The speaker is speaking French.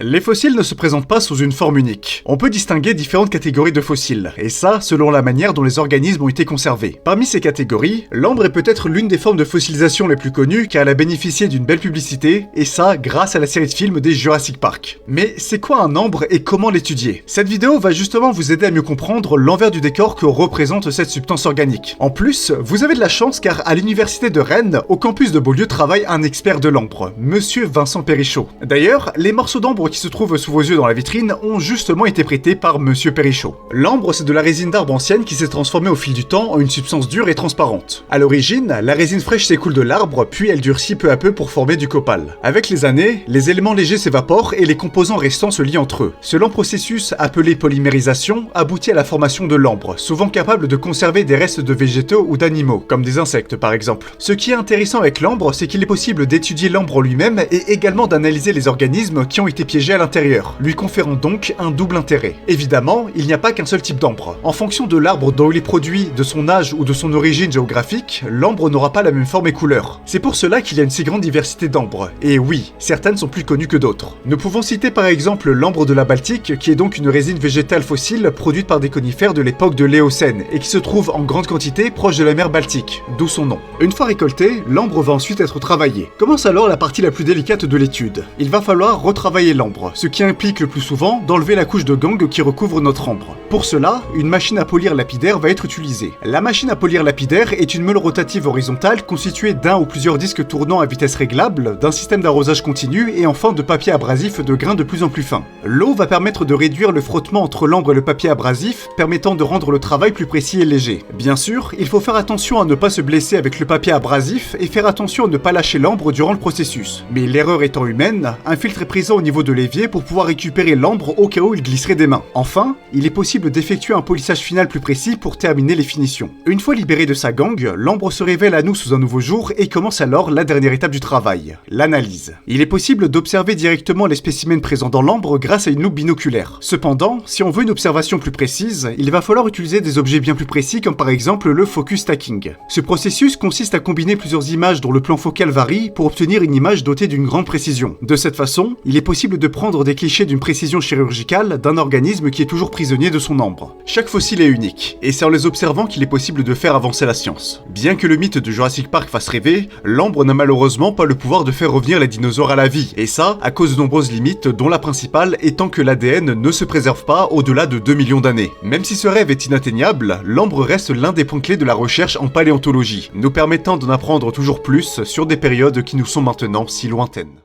Les fossiles ne se présentent pas sous une forme unique. On peut distinguer différentes catégories de fossiles, et ça selon la manière dont les organismes ont été conservés. Parmi ces catégories, l'ambre est peut-être l'une des formes de fossilisation les plus connues car elle a bénéficié d'une belle publicité, et ça grâce à la série de films des Jurassic Park. Mais c'est quoi un ambre et comment l'étudier? Cette vidéo va justement vous aider à mieux comprendre l'envers du décor que représente cette substance organique. En plus, vous avez de la chance car à l'université de Rennes, au campus de Beaulieu travaille un expert de l'ambre, Monsieur Vincent Perrichot. D'ailleurs, les morceaux d'ambre qui se trouvent sous vos yeux dans la vitrine ont justement été prêtés par Monsieur Perrichot. L'ambre, c'est de la résine d'arbre ancienne qui s'est transformée au fil du temps en une substance dure et transparente. À l'origine, la résine fraîche s'écoule de l'arbre, puis elle durcit peu à peu pour former du copal. Avec les années, les éléments légers s'évaporent et les composants restants se lient entre eux. Ce lent processus, appelé polymérisation, aboutit à la formation de l'ambre, souvent capable de conserver des restes de végétaux ou d'animaux, comme des insectes par exemple. Ce qui est intéressant avec l'ambre, c'est qu'il est possible d'étudier l'ambre lui-même et également d'analyser les organismes qui ont été piégés à l'intérieur, lui conférant donc un double intérêt. Évidemment, il n'y a pas qu'un seul type d'ambre. En fonction de l'arbre dont il est produit, de son âge ou de son origine géographique, l'ambre n'aura pas la même forme et couleur. C'est pour cela qu'il y a une si grande diversité d'ambres. Et oui, certaines sont plus connues que d'autres. Nous pouvons citer par exemple l'ambre de la Baltique, qui est donc une résine végétale fossile produite par des conifères de l'époque de l'Éocène, et qui se trouve en grande quantité proche de la mer Baltique, d'où son nom. Une fois récolté, l'ambre va ensuite être travaillé. Commence alors la partie la plus délicate de l'étude. Il va falloir retravailler l'ambre, ce qui implique le plus souvent d'enlever la couche de gangue qui recouvre notre ambre. Pour cela, une machine à polir lapidaire va être utilisée. La machine à polir lapidaire est une meule rotative horizontale constituée d'un ou plusieurs disques tournants à vitesse réglable, d'un système d'arrosage continu et enfin de papier abrasif de grains de plus en plus fins. L'eau va permettre de réduire le frottement entre l'ambre et le papier abrasif, permettant de rendre le travail plus précis et léger. Bien sûr, il faut faire attention à ne pas se blesser avec le papier abrasif et faire attention à ne pas lâcher l'ambre durant le processus. Mais l'erreur étant humaine, un filtre est présent au niveau de l'évier pour pouvoir récupérer l'ambre au cas où il glisserait des mains. Enfin, il est possible d'effectuer un polissage final plus précis pour terminer les finitions. Une fois libéré de sa gangue, l'ambre se révèle à nous sous un nouveau jour et commence alors la dernière étape du travail, l'analyse. Il est possible d'observer directement les spécimens présents dans l'ambre grâce à une loupe binoculaire. Cependant, si on veut une observation plus précise, il va falloir utiliser des objets bien plus précis comme par exemple le focus stacking. Ce processus consiste à combiner plusieurs images dont le plan focal varie pour obtenir une image dotée d'une grande précision. De cette façon, il est possible de prendre des clichés d'une précision chirurgicale d'un organisme qui est toujours prisonnier de son ambre. Chaque fossile est unique, et c'est en les observant qu'il est possible de faire avancer la science. Bien que le mythe de Jurassic Park fasse rêver, l'ambre n'a malheureusement pas le pouvoir de faire revenir les dinosaures à la vie, et ça à cause de nombreuses limites, dont la principale étant que l'ADN ne se préserve pas au-delà de 2 millions d'années. Même si ce rêve est inatteignable, l'ambre reste l'un des points clés de la recherche en paléontologie, nous permettant d'en apprendre toujours plus sur des périodes qui nous sont maintenant si lointaines.